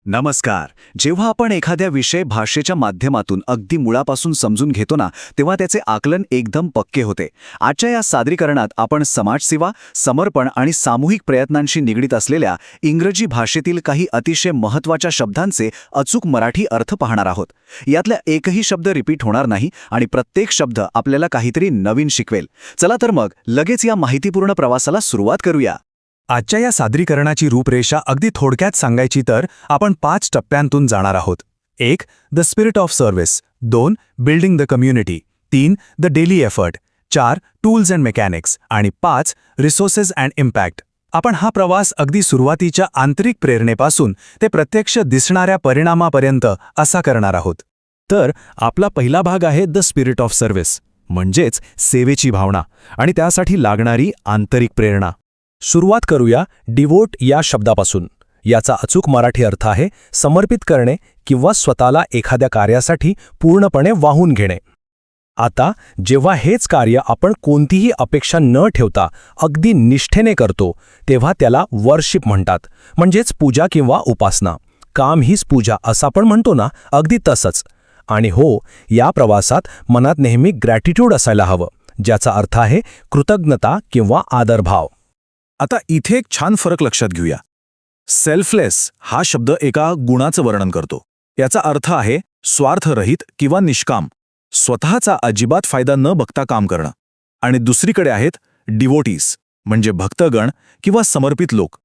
नमस्कार. जेव्हा आपण एखाद्या विषय भाषेच्या माध्यमातून अगदी मुळापासून समजून घेतो ना, तेव्हा त्याचे आकलन एकदम पक्के होते. आजच्या या सादरीकरणात आपण समाजसेवा, समर्पण आणि सामूहिक प्रयत्नांशी निगडीत असलेल्या इंग्रजी भाषेतील काही अतिशय महत्त्वाच्या शब्दांचे अचूक मराठी अर्थ पाहणार आहोत. यातला एकही शब्द रिपीट होणार नाही आणि प्रत्येक शब्द आपल्याला काहीतरी नवीन शिकवेल. चला तर मग लगेच या माहितीपूर्ण प्रवासाला सुरुवात करूया. आजच्या या सादरीकरणाची रूपरेषा अगदी थोडक्यात सांगायची तर आपण 5 टप्प्यांतून जाणार आहोत. 1. The spirit of service. 2. Building the community. 3. The daily effort. 4. Tools and mechanics. आणि 5. Resources and impact. आपण हा प्रवास अगदी सुरुवातीच्या आंतरिक प्रेरणेपासून ते प्रत्यक्ष दिसणाऱ्या परिणामापर्यंत असा करणार आहोत. तर आपला पहिला भाग आहे द स्पिरिट ऑफ सर्व्हिस, म्हणजेच सेवेची भावना आणि त्यासाठी लागणारी आंतरिक प्रेरणा. सुरुवात करूया डिवोट या शब्दापासून. याचा अचूक मराठी अर्थ आहे समर्पित करणे किंवा स्वतःला एखाद्या कार्यासाठी पूर्णपणे वाहून घेणे. आता जेव्हा हेच कार्य आपण कोणतीही अपेक्षा न ठेवता अगदी निष्ठेने करतो, तेव्हा त्याला वर्शिप म्हणतात, म्हणजेच पूजा किंवा उपासना. काम हीच पूजा असं आपण म्हणतो ना, अगदी तसंच. आणि हो, या प्रवासात मनात नेहमी ग्रॅटिट्यूड असायला हवं, ज्याचा अर्थ आहे कृतज्ञता किंवा आदरभाव. आता इथे एक छान फरक लक्षात घेऊया. सेल्फलेस हा शब्द एका गुणाचं वर्णन करतो. याचा अर्थ आहे स्वार्थरहित किंवा निष्काम, स्वतःचा अजिबात फायदा न बघता काम करणं. आणि दुसरीकडे आहेत डिवोटीज, म्हणजे भक्तगण किंवा समर्पित लोक.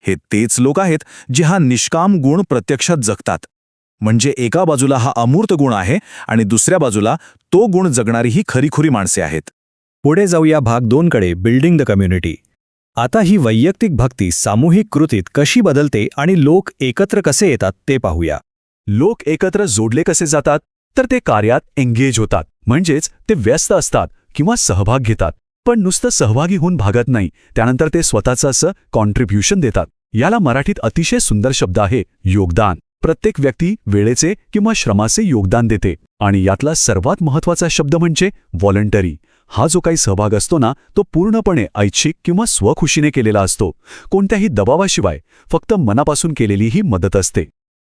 हे तेच लोक आहेत जे हा निष्काम गुण प्रत्यक्षात जगतात. म्हणजे एका बाजूला हा अमूर्त गुण आहे आणि दुसऱ्या बाजूला तो गुण जगणारी ही खरीखुरी माणसे आहेत. पुढे जाऊया भाग 2 कडे, बिल्डिंग द कम्युनिटी. आता ही वैयक्तिक भक्ती सामूहिक कृतीत कशी बदलते आणि लोक एकत्र कसे येतात ते पाहूया. लोक एकत्र जोडले कसे जातात, तर ते कार्यात एंगेज होतात, म्हणजेच ते व्यस्त असतात किंवा सहभाग घेतात. पण नुसतं सहभागी होऊन भागत नाही, त्यानंतर ते स्वतःचं असं कॉन्ट्रिब्युशन देतात. याला मराठीत अतिशय सुंदर शब्द आहे योगदान. प्रत्येक व्यक्ती वेळेचे किंवा श्रमाचे योगदान देते. आणि यातला सर्वात महत्त्वाचा शब्द म्हणजे व्हॉलंटरी. हा जो काही सहभाग असतो ना, तो पूर्णपणे ऐच्छिक किंवा स्वखुशीने केलेला असतो, कोणत्याही दबावाशिवाय, फक्त मनापासून केलेली ही मदत असते.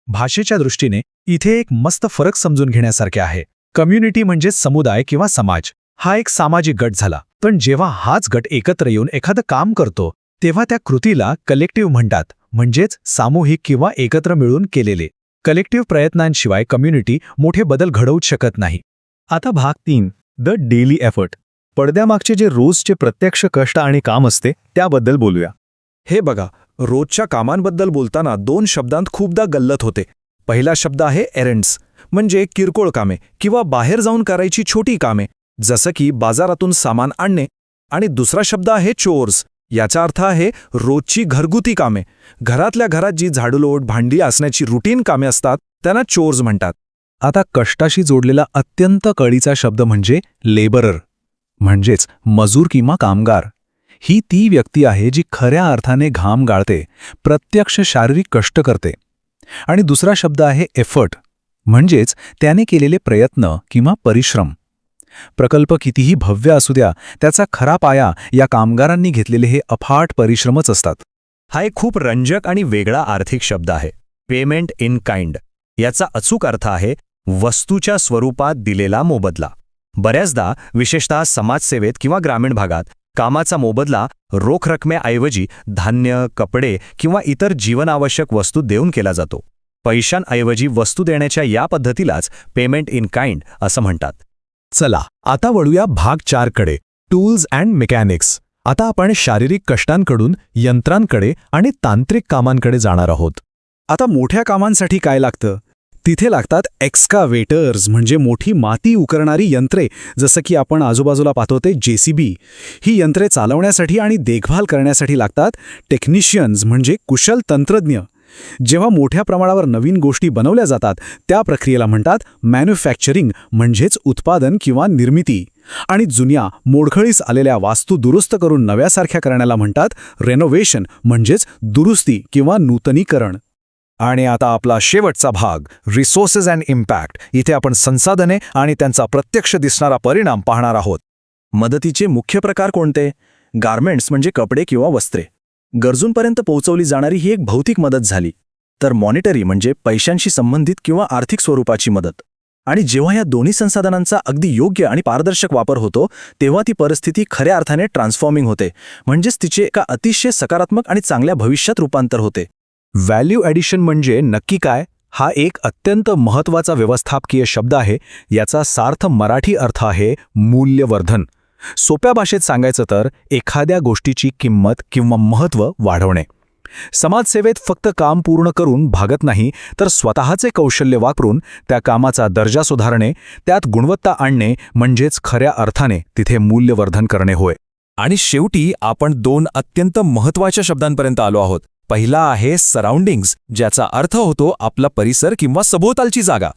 भाषेच्या दृष्टीने इथे एक मस्त फरक समजून घेण्यासारखे आहे. कम्युनिटी म्हणजे समुदाय किंवा समाज. हा एक सामाजिक गट झाला. पण जेव्हा हाच गट एकत्र येऊन एखादं काम करतो, तेव्हा त्या कृतीला कलेक्टिव्ह म्हणतात, म्हणजेच सामूहिक किंवा एकत्र मिळून केलेले. कलेक्टिव्ह प्रयत्नांशिवाय कम्युनिटी मोठे बदल घडवूच शकत नाही. आता भाग 3, द डेली एफर्ट. पडद्यामागचे जे रोजचे प्रत्यक्ष कष्ट आणि काम असते त्याबद्दल बोलूया. हे बघा, रोजच्या कामांबद्दल बोलताना 2 शब्दांत खूपदा गल्लत होते. पहिला शब्द आहे एरंड्स, म्हणजे किरकोळ कामे किंवा बाहेर जाऊन करायची छोटी कामे, जसं की बाजारातून सामान आणणे. आणि दुसरा शब्द आहे चोर्स. याचा अर्थ आहे रोजची घरगुती कामे. घरातल्या घरात जी झाडूलोट, भांडी असण्याची रुटीन कामे असतात त्यांना चोर्स म्हणतात. आता कष्टाशी जोडलेला अत्यंत कळीचा शब्द म्हणजे लेबरर, म्हणजेच मजूर किंवा कामगार. ही ती व्यक्ती आहे जी खऱ्या अर्थाने घाम गाळते, प्रत्यक्ष शारीरिक कष्ट करते. आणि दुसरा शब्द आहे एफर्ट, म्हणजेच त्याने केलेले प्रयत्न किंवा परिश्रम. प्रकल्प कितीही भव्य असू द्या, त्याचा खरा पाया या कामगारांनी घेतलेले हे अफाट परिश्रमच असतात. हा एक खूप रंजक आणि वेगळा आर्थिक शब्द आहे, पेमेंट इन काइंड. याचा अचूक अर्थ आहे वस्तूच्या स्वरूपात दिलेला मोबदला. बऱ्याचदा, विशेषतः समाजसेवेत किंवा ग्रामीण भागात, कामाचा मोबदला रोख रकमेऐवजी धान्य, कपडे किंवा इतर जीवनावश्यक वस्तू देऊन केला जातो. पैशांऐवजी वस्तू देण्याच्या या पद्धतीलाच पेमेंट इन काइंड असं म्हणतात. चला आता वळूया भाग 4 कडे, टूल्स अँड मेकॅनिक्स. आता आपण शारीरिक कष्टांकडून यंत्रांकडे आणि तांत्रिक कामांकडे जाणार आहोत. आता मोठ्या कामांसाठी काय लागतं? तिथे लागतात एक्स्कावेटर्स, म्हणजे मोठी माती उकरणारी यंत्रे, जसं की आपण आजूबाजूला पाहतो ते JCB. ही यंत्रे चालवण्यासाठी आणि देखभाल करण्यासाठी लागतात टेक्निशियन्स, म्हणजे कुशल तंत्रज्ञ. जेव्हा मोठ्या प्रमाणावर नवीन गोष्टी बनवल्या जातात त्या प्रक्रियेला म्हणतात मॅन्युफॅक्चरिंग, म्हणजेच उत्पादन किंवा निर्मिती. आणि जुन्या मोडखळीस आलेल्या वास्तू दुरुस्त करून नव्यासारख्या करण्याला म्हणतात रेनोव्हेशन, म्हणजेच दुरुस्ती किंवा नूतनीकरण. आणि आता आपला शेवटचा भाग, रिसोर्सेस अँड इम्पॅक्ट. इथे आपण संसाधने आणि त्यांचा प्रत्यक्ष दिसणारा परिणाम पाहणार आहोत. मदतीचे मुख्य प्रकार कोणते? गार्मेंट्स म्हणजे कपडे किंवा वस्त्रे. गरजूंपर्यंत पोहोचवली जाणारी ही एक भौतिक मदत झाली. तर मॉनिटरी म्हणजे पैशांशी संबंधित किंवा आर्थिक स्वरूपाची मदत. आणि जेव्हा या दोन्ही संसाधनांचा अगदी योग्य आणि पारदर्शक वापर होतो तेव्हा ती परिस्थिती खऱ्या अर्थाने ट्रान्सफॉर्मिंग होते, म्हणजेच तिचे एका अतिशय सकारात्मक आणि चांगल्या भविष्यात रूपांतर होते. व्हॅल्यू ॲडिशन म्हणजे नक्की काय? हा एक अत्यंत महत्त्वाचा व्यवस्थापकीय शब्द आहे. याचा सार्थ मराठी अर्थ आहे मूल्यवर्धन. सोप्या भाषेत सांगायचं तर एखाद्या गोष्टीची किंमत किंवा महत्त्व वाढवणे. समाजसेवेत फक्त काम पूर्ण करून भागत नाही, तर स्वतःचे कौशल्य वापरून त्या कामाचा दर्जा सुधारणे, त्यात गुणवत्ता आणणे म्हणजेच खऱ्या अर्थाने तिथे मूल्यवर्धन करणे होय. आणि शेवटी आपण दोन अत्यंत महत्त्वाच्या शब्दांपर्यंत आलो आहोत. पहिला आहे सराउंडिंग्स, ज्याचा अर्थ होतो आपला परिसर किंवा सभोवतालची जागा.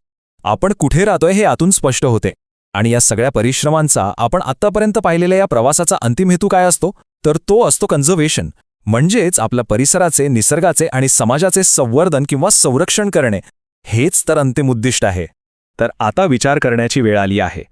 आपण कुठे राहतोय हे आतून स्पष्ट होते. आणि या सगळ्या परिश्रमांचा, आपण आत्तापर्यंत पाहिलेल्या या प्रवासाचा अंतिम हेतू काय असतो? तर तो असतो कन्झर्वेशन, म्हणजेच आपल्या परिसराचे, निसर्गाचे आणि समाजाचे संवर्धन किंवा संरक्षण करणे. हेच तर अंतिम उद्दिष्ट आहे. तर आता विचार करण्याची वेळ आली आहे.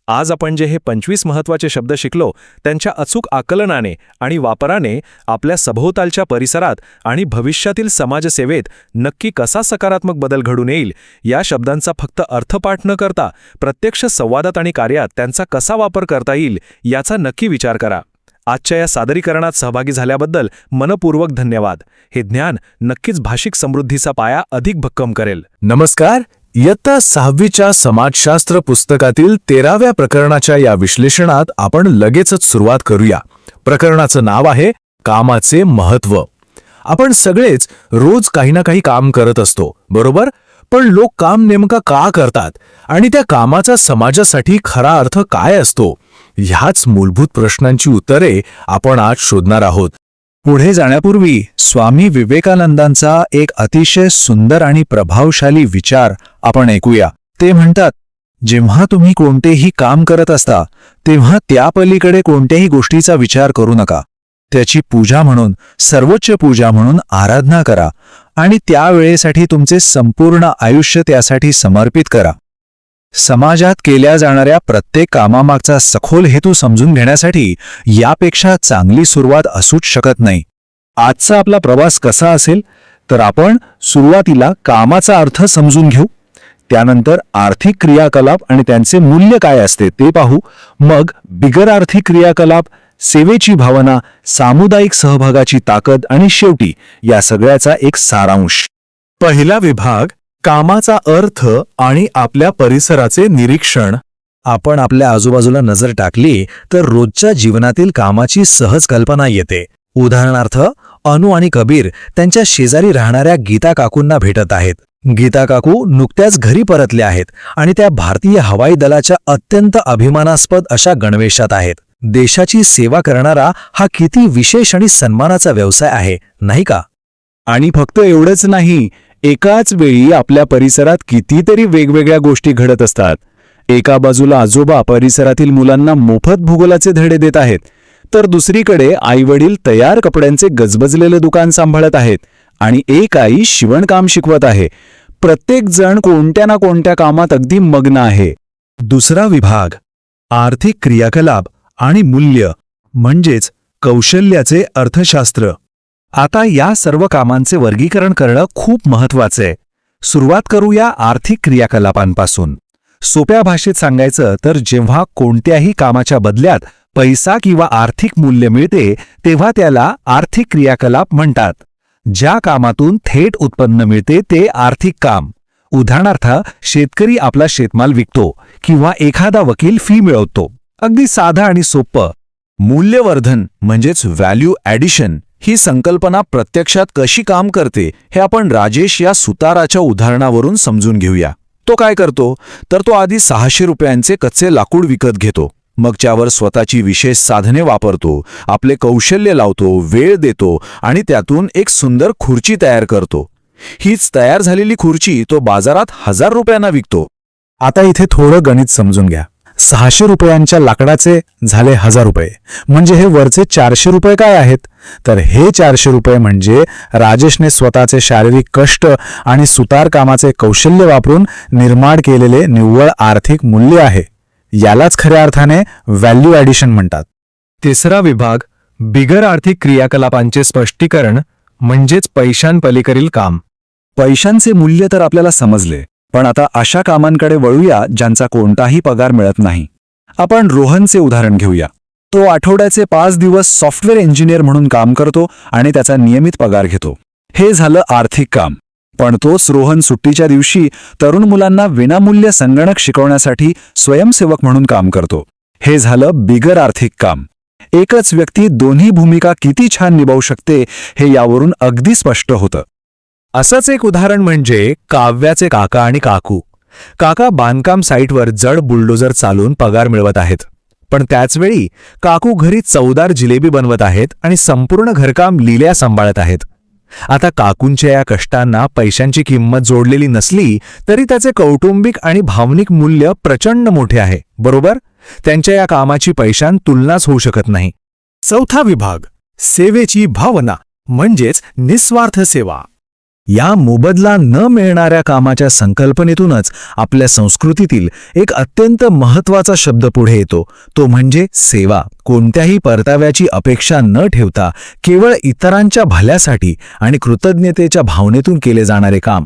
आज आपण जे हे 25 महत्त्वाचे शब्द शिकलो, त्यांच्या अचूक आकलनाने आणि वापराने आपल्या सभोवतालच्या परिसरात आणि भविष्यातील समाजसेवेत नक्की कसा सकारात्मक बदल घडून येईल, या शब्दांचा फक्त अर्थपाठ न करता प्रत्यक्ष संवादात आणि कार्यात त्यांचा कसा वापर करता येईल याचा नक्की विचार करा. आजच्या या सादरीकरणात सहभागी झाल्याबद्दल मनपूर्वक धन्यवाद. हे ज्ञान नक्कीच भाषिक समृद्धीचा पाया अधिक भक्कम करेल. नमस्कार. इयत्ता 6वीच्या समाजशास्त्र पुस्तकातील 13व्या प्रकरणाच्या या विश्लेषणात आपण लगेचच सुरुवात करूया. प्रकरणाचं नाव आहे कामाचे महत्त्व. आपण सगळेच रोज काही ना काही काम करत असतो, बरोबर? पण लोक काम नेमका का करतात आणि त्या कामाचा समाजासाठी खरा अर्थ काय असतो, ह्याच मूलभूत प्रश्नांची उत्तरे आपण आज शोधणार आहोत. पुढे जाण्यापूर्वी स्वामी विवेकानंदांचा एक अतिशय सुंदर आणि प्रभावशाली विचार आपण ऐकूया. ते म्हणतात, जेव्हा तुम्ही कोणतेही काम करत असता तेव्हा त्या पलीकडे कोणत्याही गोष्टीचा विचार करू नका. त्याची पूजा म्हणून, सर्वोच्च पूजा म्हणून आराधना करा आणि त्या वेळेसाठी तुमचे संपूर्ण आयुष्य त्यासाठी समर्पित करा. समाजात केल्या जाणाऱ्या प्रत्येक कामामागचा सखोल हेतू समजून घेण्यासाठी यापेक्षा चांगली सुरुवात असूच शकत नाही. आजचा आपला प्रवास कसा असेल तर आपण सुरुवातीला कामाचा अर्थ समजून घेऊ, त्यानंतर आर्थिक क्रियाकलाप आणि त्यांचे मूल्य काय असते ते पाहू, मग बिगर आर्थिक क्रियाकलाप, सेवेची भावना, सामुदायिक सहभागाची ताकद आणि शेवटी या सगळ्याचा एक सारांश. पहिला विभाग, कामाचा अर्थ आणि आपल्या परिसराचे निरीक्षण. आपण आपल्या आजूबाजूला नजर टाकली तर रोजच्या जीवनातील कामाची सहज कल्पना येते. उदाहरणार्थ, अनु आणि कबीर त्यांच्या शेजारी राहणाऱ्या गीता काकूंना भेटत आहेत. गीता काकू नुकत्याच घरी परतल्या आहेत आणि त्या भारतीय हवाई दलाच्या अत्यंत अभिमानास्पद अशा गणवेशात आहेत. देशाची सेवा करणारा हा किती विशेष आणि सन्मानाचा व्यवसाय आहे, नाही का? आणि फक्त एवढंच नाही, एकाच वेळी आपल्या परिसरात कितीतरी वेगवेगळ्या गोष्टी घडत असतात. एका बाजूला आजोबा परिसरातील मुलांना मोफत भूगोलाचे धडे देत आहेत, तर दुसरीकडे आईवडील तयार कपड्यांचे गजबजलेले दुकान सांभाळत आहेत आणि एक आई शिवणकाम शिकवत आहे. प्रत्येक जण कोणत्या ना कोणत्या कामात अगदी मग्न आहे. दुसरा विभाग, आर्थिक क्रियाकलाप आणि मूल्य म्हणजेच कौशल्याचे अर्थशास्त्र. आता या सर्व कामांचे वर्गीकरण करणं खूप महत्त्वाचं आहे. सुरुवात करूया आर्थिक क्रियाकलापांपासून. सोप्या भाषेत सांगायचं तर जेव्हा कोणत्याही कामाच्या बदल्यात पैसा किंवा आर्थिक मूल्य मिळते तेव्हा त्याला आर्थिक क्रियाकलाप म्हणतात. ज्या कामातून थेट उत्पन्न मिळते ते आर्थिक काम. उदाहरणार्थ, शेतकरी आपला शेतमाल विकतो किंवा एखादा वकील फी मिळवतो. अगदी साधं आणि सोपं. मूल्यवर्धन म्हणजेच व्हॅल्यू ॲडिशन ही संकल्पना प्रत्यक्षात कशी काम करते हे आपण राजेश या सुताराच्या उदाहरणावरून समजून घेऊया. तो काय करतो तर तो आधी 600 रुपयांचे कच्चे लाकूड विकत घेतो. मग त्यावर स्वतःची विशेष साधने वापरतो, आपले कौशल्य लावतो, वेळ देतो आणि त्यातून एक सुंदर खुर्ची तयार करतो. हीच तयार झालेली खुर्ची तो बाजारात 1000 रुपयांना विकतो. आता इथे थोडं गणित समजून घ्या. 600 रुपयांच्या लाकडाचे झाले 1000 रुपये, म्हणजे हे वरचे 400 रुपये काय आहेत? तर हे 400 रुपये म्हणजे राजेशने स्वतःचे शारीरिक कष्ट आणि सुतार कामाचे कौशल्य वापरून निर्माण केलेले निव्वळ आर्थिक मूल्य आहे. यालाच खऱ्या अर्थाने व्हॅल्यू ॲडिशन म्हणतात. तिसरा विभाग, बिगर आर्थिक क्रियाकलापांचे स्पष्टीकरण म्हणजेच पैशांपलीकडील काम. पैशांचे मूल्य तर आपल्याला समजले, पण आता अशा कामांकडे वळूया ज्यांचा कोणताही पगार मिळत नाही. आपण रोहनचे उदाहरण घेऊया. तो आठवड्याचे 5 दिवस सॉफ्टवेअर इंजिनियर म्हणून काम करतो आणि त्याचा नियमित पगार घेतो. हे झालं आर्थिक काम. पण तोच रोहन सुट्टीच्या दिवशी तरुण मुलांना विनामूल्य संगणक शिकवण्यासाठी स्वयंसेवक म्हणून काम करतो. हे झालं बिगर आर्थिक काम. एकच व्यक्ती दोन्ही भूमिका किती छान निभावू शकते हे यावरून अगदी स्पष्ट होतं. असंच एक उदाहरण म्हणजे काव्याचे काका आणि काकू. काका बांधकाम साईटवर जड बुलडोजर चालून पगार मिळवत आहेत, पण त्याचवेळी काकू घरी चवदार जिलेबी बनवत आहेत आणि संपूर्ण घरकाम लिल्या सांभाळत आहेत. आता काकूंच्या या कष्टांना पैशांची किंमत जोडलेली नसली तरी त्याचे कौटुंबिक आणि भावनिक मूल्य प्रचंड मोठे आहे, बरोबर? त्यांच्या या कामाची पैशांत तुलनाच होऊ शकत नाही. चौथा विभाग, सेवेची भावना म्हणजेच निस्वार्थ सेवा. या मोबदला न मिळणाऱ्या कामाच्या संकल्पनेतूनच आपल्या संस्कृतीतील एक अत्यंत महत्त्वाचा शब्द पुढे येतो, तो म्हणजे सेवा. कोणत्याही परताव्याची अपेक्षा न ठेवता केवळ इतरांच्या भल्यासाठी आणि कृतज्ञतेच्या भावनेतून केले जाणारे काम.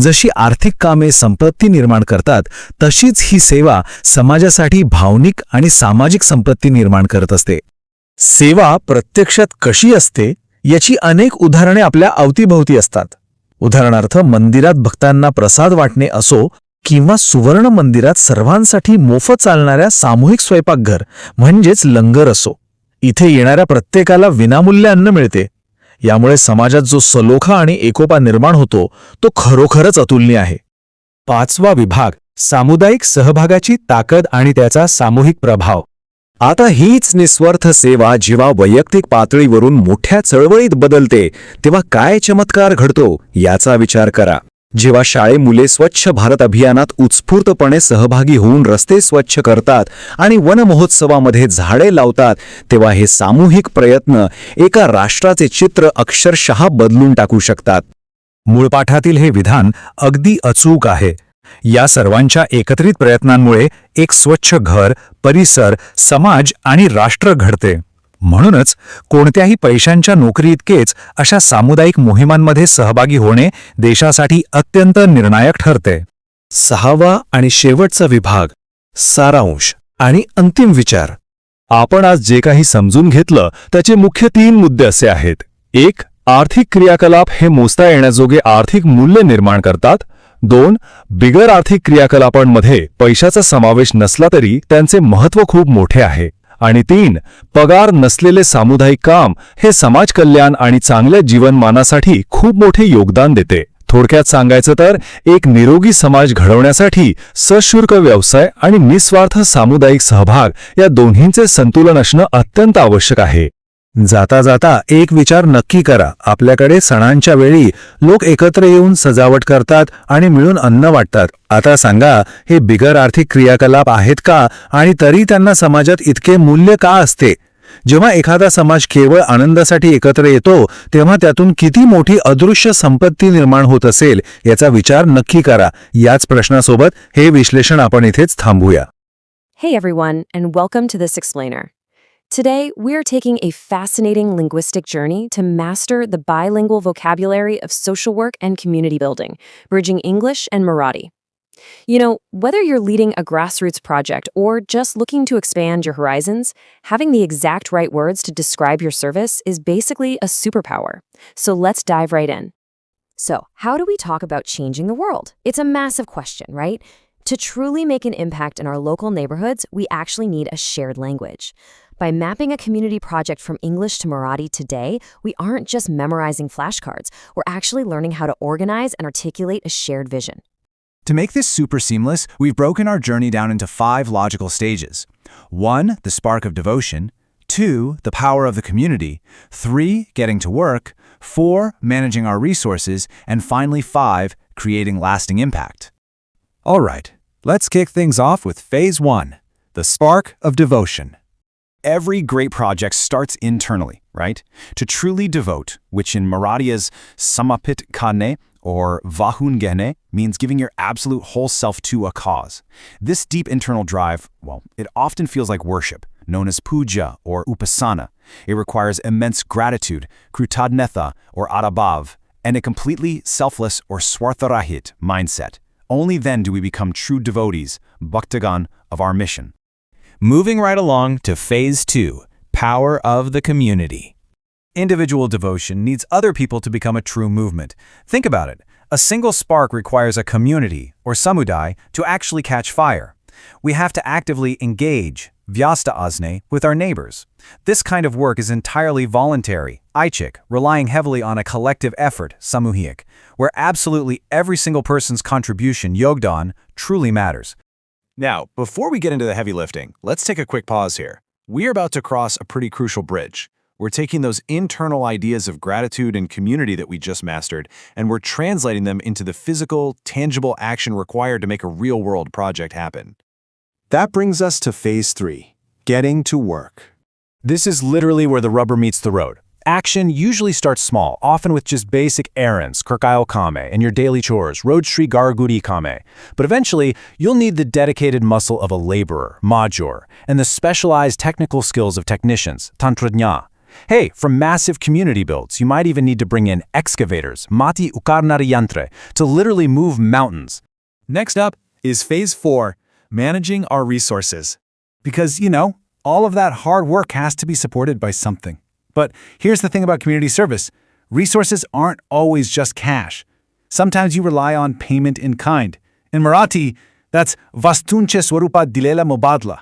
जशी आर्थिक कामे संपत्ती निर्माण करतात, तशीच ही सेवा समाजासाठी भावनिक आणि सामाजिक संपत्ती निर्माण करत असते. सेवा प्रत्यक्षात कशी असते याची अनेक उदाहरणे आपल्या अवतीभोवती असतात. उदाहरणार्थ, मंदिरात भक्तांना प्रसाद वाटणे असो किंवा सुवर्ण मंदिरात सर्वांसाठी मोफत चालणाऱ्या सामूहिक स्वयंपाकघर म्हणजेच लंगर असो. इथे येणाऱ्या प्रत्येकाला विनामूल्य अन्न मिळते. यामुळे समाजात जो सलोखा आणि एकोपा निर्माण होतो तो खरोखरच अतुलनीय आहे. पाचवा विभाग, सामुदायिक सहभागाची ताकद आणि त्याचा सामूहिक प्रभाव. आता हीच निस्वार्थ सेवा जेव्हा वैयक्तिक पातळीवरून मोठ्या चळवळीत बदलते तेव्हा काय चमत्कार घडतो याचा विचार करा. जेव्हा शाळे मुले स्वच्छ भारत अभियानात उत्स्फूर्तपणे सहभागी होऊन रस्ते स्वच्छ करतात आणि वन महोत्सवामध्ये झाडे लावतात, तेव्हा हे सामूहिक प्रयत्न एका राष्ट्राचे चित्र अक्षरशः बदलून टाकू शकतात. मूळपाठातील हे विधान अगदी अचूक आहे. या सर्वांच्या एकत्रित प्रयत्नांमुळे एक स्वच्छ घर, परिसर, समाज आणि राष्ट्र घडते. म्हणूनच कोणत्याही पैशांच्या नोकरीइतकेच अशा सामुदायिक मोहिमांमध्ये सहभागी होणे देशासाठी अत्यंत निर्णायक ठरते. सहावा आणि शेवटचा विभाग, सारांश आणि अंतिम विचार. आपण आज जे काही समजून घेतलं त्याचे मुख्य 3 मुद्दे असे आहेत. 1. आर्थिक क्रियाकलाप हे मोजता येण्याजोगे आर्थिक मूल्य निर्माण करतात. 2. बिगर आर्थिक क्रियाकलापांमध्ये पैशाचा समावेश नसला तरी त्यांचे महत्त्व खूप मोठे आहे. आणि 3. पगार नसलेले सामुदायिक काम हे समाज कल्याण आणि चांगल्या जीवनमानासाठी खूप मोठे योगदान देते. थोडक्यात सांगायचं तर एक निरोगी समाज घडवण्यासाठी सशुल्क व्यवसाय आणि निस्वार्थ सामुदायिक सहभाग या दोन्हींचे संतुलन असणं अत्यंत आवश्यक आहे. जाता जाता एक विचार नक्की करा. आपल्याकडे सणांच्या वेळी लोक एकत्र येऊन सजावट करतात आणि मिळून अन्न वाटतात. आता सांगा, हे बिगर आर्थिक क्रियाकलाप आहेत का आणि तरी त्यांना समाजात इतके मूल्य का असते? जेव्हा एखादा समाज केवळ आनंदासाठी एकत्र येतो तेव्हा त्यातून किती मोठी अदृश्य संपत्ती निर्माण होत असेल याचा विचार नक्की करा. याच प्रश्नासोबत हे विश्लेषण आपण इथेच थांबूया. Hey everyone, and welcome to this explainer. Today, we are taking a fascinating linguistic journey to master the bilingual vocabulary of social work and community building, bridging English and Marathi. You know, whether you're leading a grassroots project or just looking to expand your horizons, having the exact right words to describe your service is basically a superpower. So let's dive right in. So, how do we talk about changing the world? It's a massive question, right? To truly make an impact in our local neighborhoods, we actually need a shared language. By mapping a community project from English to Marathi today, we aren't just memorizing flashcards, we're actually learning how to organize and articulate a shared vision. To make this super seamless, we've broken our journey down into 5 logical stages. 1. The spark of devotion. 2. The power of the community. 3. Getting to work. 4. Managing our resources. And finally 5. Creating lasting impact. All right, let's kick things off with Phase 1. The spark of devotion. Every great project starts internally, right? To truly devote, which in Marathi is samapit karne or vahun gehne, means giving your absolute whole self to a cause. This deep internal drive, well, it often feels like worship, known as puja or upasana. It requires immense gratitude, krutadnetha or arabhav, and a completely selfless or swartharahit mindset. Only then do we become true devotees, bhaktagan, of our mission. Moving right along to Phase 2, Power of the Community. Individual devotion needs other people to become a true movement. Think about it. A single spark requires a community, or samudai, to actually catch fire. We have to actively engage, vyasta asne, with our neighbors. This kind of work is entirely voluntary, aichik, relying heavily on a collective effort, samuhiak, where absolutely every single person's contribution, yogdan, truly matters. Now, before we get into the heavy lifting, let's take a quick pause here. We're about to cross a pretty crucial bridge. We're taking those internal ideas of gratitude and community that we just mastered, and we're translating them into the physical, tangible action required to make a real-world project happen. That brings us to Phase 3, getting to work. This is literally where the rubber meets the road. Action usually starts small, often with just basic errands, kirkayo kame, and your daily chores, roadshri garguri kame. But eventually, you'll need the dedicated muscle of a laborer, major, and the specialized technical skills of technicians, tantradnya. Hey, from massive community builds, you might even need to bring in excavators, mati ukarnari yantre, to literally move mountains. Next up is Phase 4, Managing our Resources. Because, all of that hard work has to be supported by something. But here's the thing about community service. Resources aren't always just cash. Sometimes you rely on payment in kind. In Marathi, that's vastunche swarupa dilela mobadla.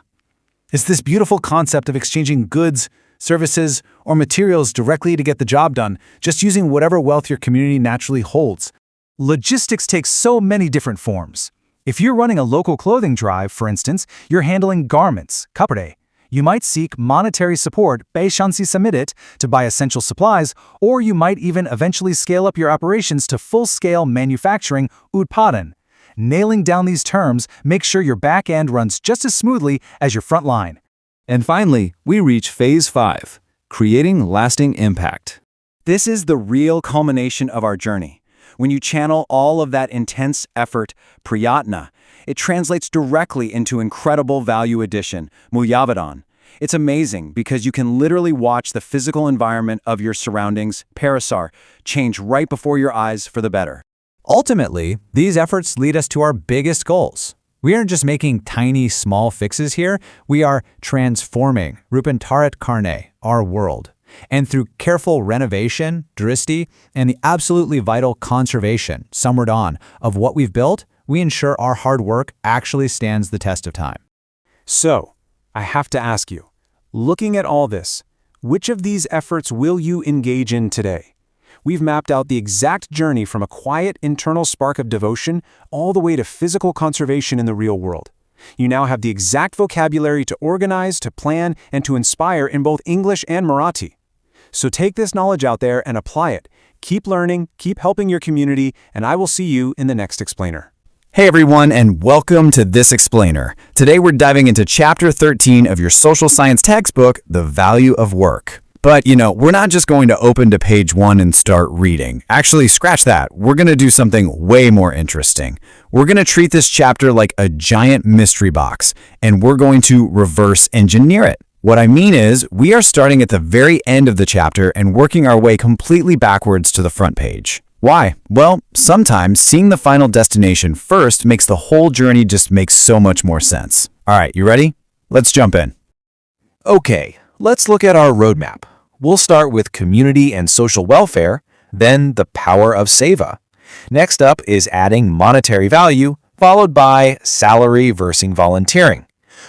It's this beautiful concept of exchanging goods, services, or materials directly to get the job done, just using whatever wealth your community naturally holds. Logistics takes so many different forms. If you're running a local clothing drive, for instance, you're handling garments, kapade. You might seek monetary support, beishansi samidit, to buy essential supplies, or you might even eventually scale up your operations to full-scale manufacturing, utpadan. Nailing down these terms makes sure your back end runs just as smoothly as your front line. And finally, we reach Phase 5, Creating Lasting Impact. This is the real culmination of our journey. When you channel all of that intense effort, priyatna, it translates directly into incredible value addition, mulyavadan. It's amazing because you can literally watch the physical environment of your surroundings, parasar, change right before your eyes for the better. Ultimately, these efforts lead us to our biggest goals. We aren't just making tiny, small fixes here. We are transforming, rupantarit karne, our world. And through careful renovation, dristi, and the absolutely vital conservation, samvardhan, of what we've built, we ensure our hard work actually stands the test of time. So, I have to ask you, looking at all this, which of these efforts will you engage in today? We've mapped out the exact journey from a quiet internal spark of devotion all the way to physical conservation in the real world. You now have the exact vocabulary to organize, to plan, and to inspire in both English and Marathi. So take this knowledge out there and apply it. Keep learning, keep helping your community, and I will see you in the next explainer. Hey everyone, and welcome to This Explainer. Today we're diving into Chapter 13 of your social science textbook, The Value of Work. But, we're not just going to open to page 1 and start reading. Actually, scratch that. We're going to do something way more interesting. We're going to treat this chapter like a giant mystery box, and we're going to reverse engineer it. What I mean is, we are starting at the very end of the chapter and working our way completely backwards to the front page. Why? Well, sometimes seeing the final destination first makes the whole journey just make so much more sense. All right, you ready? Let's jump in. Okay, let's look at our roadmap. We'll start with community and social welfare, then the power of seva. Next up is adding monetary value, followed by salary versus volunteering.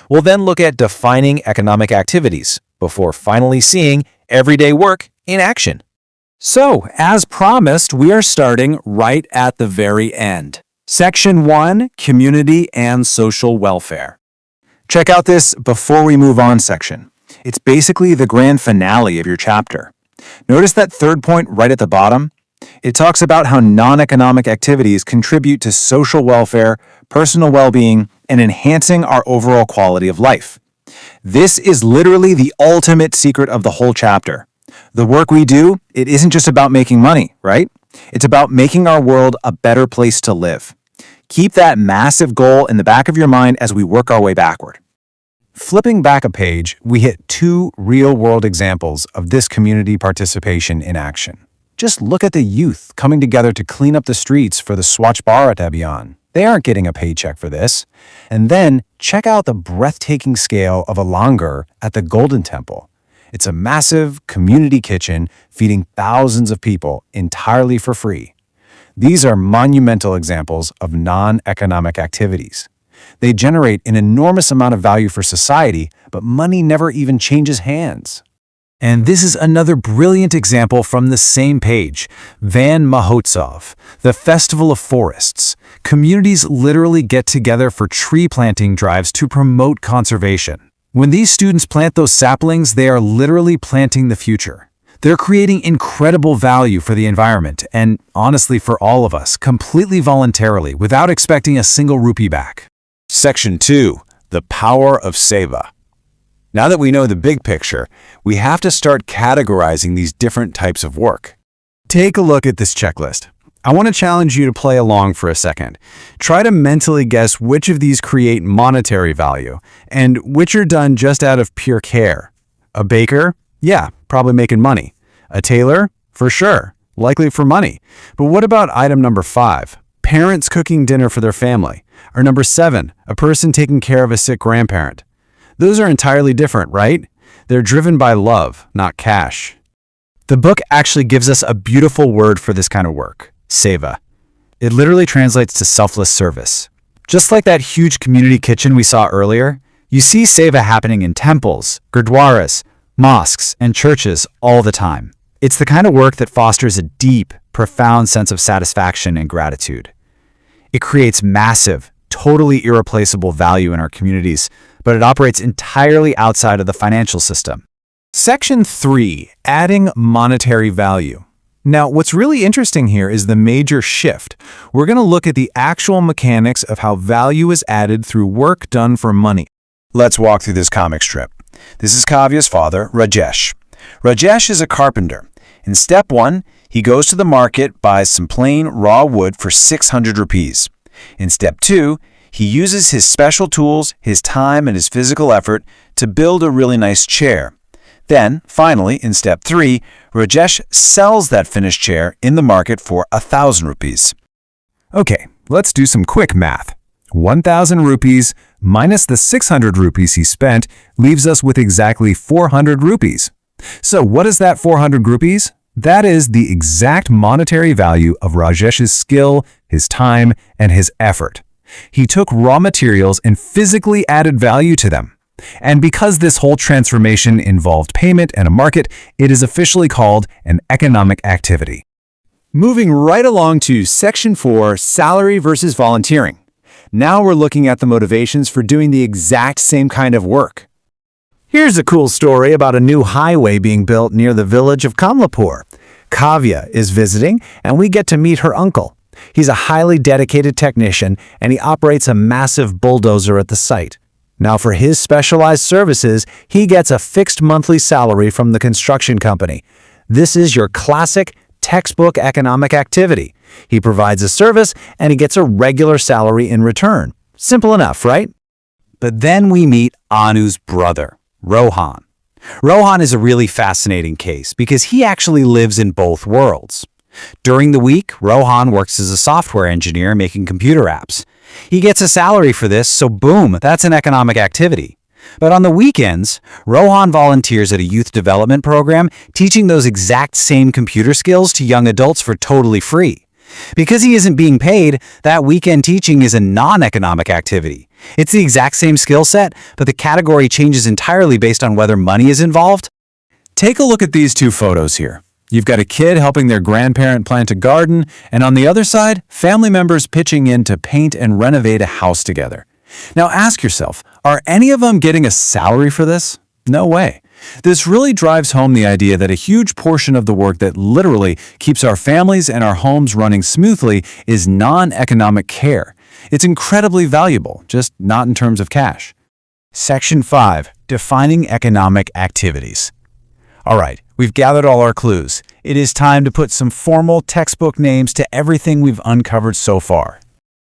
We'll then look at defining economic activities, before finally seeing everyday work in action. So, as promised, we are starting right at the very end. Section 1, Community and Social Welfare. Check out this before we move on section. It's basically the grand finale of your chapter. Notice that third point right at the bottom? It talks about how non-economic activities contribute to social welfare, personal well-being, and enhancing our overall quality of life. This is literally the ultimate secret of the whole chapter. The work we do, it isn't just about making money, right? It's about making our world a better place to live. Keep that massive goal in the back of your mind as we work our way backward. Flipping back a page, we hit 2 real-world examples of this community participation in action. Just look at the youth coming together to clean up the streets for the Swachh Bharat Abhiyan. They aren't getting a paycheck for this. And then check out the breathtaking scale of a langar at the Golden Temple. It's a massive community kitchen feeding thousands of people entirely for free. These are monumental examples of non-economic activities. They generate an enormous amount of value for society, but money never even changes hands. And this is another brilliant example from the same page, Van Mahotsav, the Festival of Forests. Communities literally get together for tree planting drives to promote conservation. When these students plant those saplings, they are literally planting the future. They're creating incredible value for the environment and, honestly, for all of us, completely voluntarily, without expecting a single rupee back. Section 2. The Power of Seva. Now that we know the big picture, we have to start categorizing these different types of work. Take a look at this checklist. I want to challenge you to play along for a second. Try to mentally guess which of these create monetary value and which are done just out of pure care. A baker? Yeah, probably making money. A tailor? For sure, likely for money. But what about item number 5? Parents cooking dinner for their family. Or number 7, a person taking care of a sick grandparent. Those are entirely different, right? They're driven by love, not cash. The book actually gives us a beautiful word for this kind of work, seva. It literally translates to selfless service. Just like that huge community kitchen we saw earlier, you see seva happening in temples, gurdwaras, mosques, and churches all the time. It's the kind of work that fosters a deep, profound sense of satisfaction and gratitude. It creates massive, totally irreplaceable value in our communities, but it operates entirely outside of the financial system. Section 3. Adding monetary value. Now, what's really interesting here is the major shift. We're going to look at the actual mechanics of how value is added through work done for money. Let's walk through this comic strip. This is Kavya's father, Rajesh. Rajesh is a carpenter. In step 1, he goes to the market, buys some plain raw wood for 600 rupees. In step 2, he uses his special tools, his time, and his physical effort to build a really nice chair. Then, finally, in step 3, Rajesh sells that finished chair in the market for 1,000 rupees. Okay, let's do some quick math. 1,000 rupees minus the 600 rupees he spent leaves us with exactly 400 rupees. So what is that 400 rupees? That is the exact monetary value of Rajesh's skill, his time, and his effort. He took raw materials and physically added value to them. And because this whole transformation involved payment and a market, it is officially called an economic activity. Moving right along to Section 4, Salary versus Volunteering. Now we're looking at the motivations for doing the exact same kind of work. Here's a cool story about a new highway being built near the village of Kamlapur. Kavya is visiting, and we get to meet her uncle. He's a highly dedicated technician, and he operates a massive bulldozer at the site. Now, for his specialized services, he gets a fixed monthly salary from the construction company. This is your classic textbook economic activity. He provides a service, and he gets a regular salary in return. Simple enough, right? But then we meet Anu's brother, Rohan. Rohan is a really fascinating case because he actually lives in both worlds. During the week, Rohan works as a software engineer making computer apps. He gets a salary for this, so boom, that's an economic activity. But on the weekends, Rohan volunteers at a youth development program teaching those exact same computer skills to young adults for totally free. Because he isn't being paid, that weekend teaching is a non-economic activity. It's the exact same skill set, but the category changes entirely based on whether money is involved. Take a look at these two photos here. You've got a kid helping their grandparent plant a garden, and on the other side, family members pitching in to paint and renovate a house together. Now ask yourself, are any of them getting a salary for this? No way. This really drives home the idea that a huge portion of the work that literally keeps our families and our homes running smoothly is non-economic care. It's incredibly valuable, just not in terms of cash. Section 5. Defining economic activities. All right, we've gathered all our clues. It is time to put some formal textbook names to everything we've uncovered so far.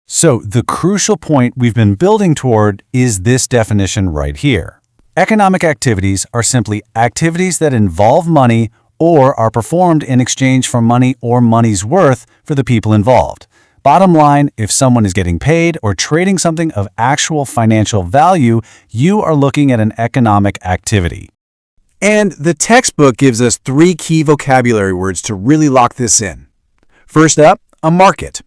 So the crucial point we've been building toward is this definition right here. Economic activities are simply activities that involve money or are performed in exchange for money or money's worth for the people involved. Bottom line, if someone is getting paid or trading something of actual financial value, you are looking at an economic activity. And the textbook gives us 3 key vocabulary words to really lock this in. First up, a market.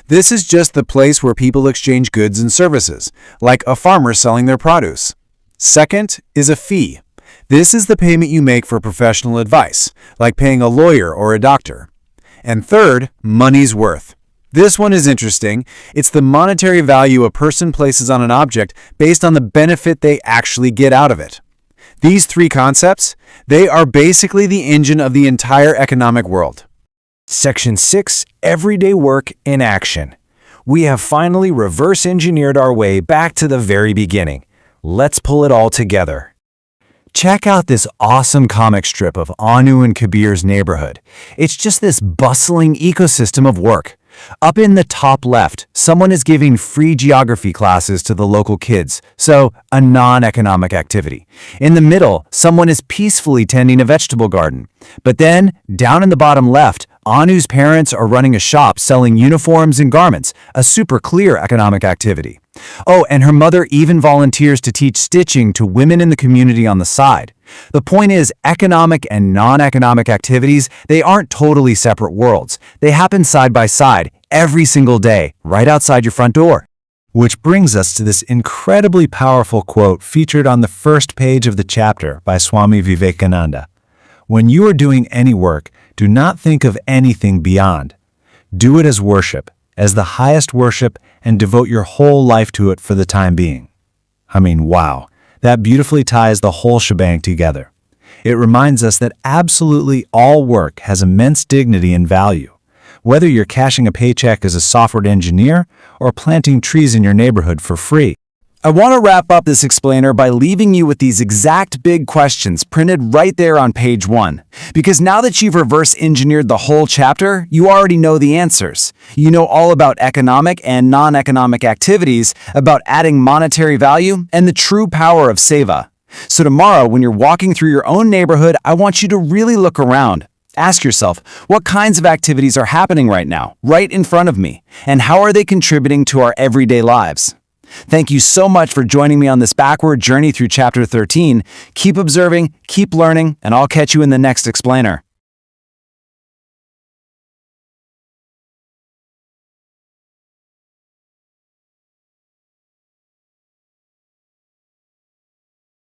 This is just the place where people exchange goods and services, like a farmer selling their produce. Second is a fee. This is the payment you make for professional advice, like paying a lawyer or a doctor. And third, money's worth. This one is interesting. It's the monetary value a person places on an object based on the benefit they actually get out of it. These 3 concepts, they are basically the engine of the entire economic world. Section 6, Everyday Work in Action. We have finally reverse engineered our way back to the very beginning. Let's pull it all together. Check out this awesome comic strip of Anu and Kabir's neighborhood. It's just this bustling ecosystem of work. Up in the top left, someone is giving free geography classes to the local kids, so a non-economic activity. In the middle, someone is peacefully tending a vegetable garden. But then, down in the bottom left, Anu's parents are running a shop selling uniforms and garments, a super clear economic activity. Oh, and her mother even volunteers to teach stitching to women in the community on the side. The point is, economic and non-economic activities, they aren't totally separate worlds. They happen side by side, every single day, right outside your front door. Which brings us to this incredibly powerful quote featured on the first page of the chapter by Swami Vivekananda. When you are doing any work, do not think of anything beyond. Do it as worship, as the highest worship, and devote your whole life to it for the time being. I mean, wow. That beautifully ties the whole shebang together. It reminds us that absolutely all work has immense dignity and value. Whether you're cashing a paycheck as a software engineer or planting trees in your neighborhood for free. I want to wrap up this explainer by leaving you with these exact big questions printed right there on page 1. Because now that you've reverse engineered the whole chapter, you already know the answers. You know all about economic and non-economic activities, about adding monetary value, and the true power of seva. So tomorrow, when you're walking through your own neighborhood, I want you to really look around. Ask yourself, what kinds of activities are happening right now, right in front of me, and how are they contributing to our everyday lives? Thank you so much for joining me on this backward journey through Chapter 13. Keep observing, keep learning, and I'll catch you in the next explainer.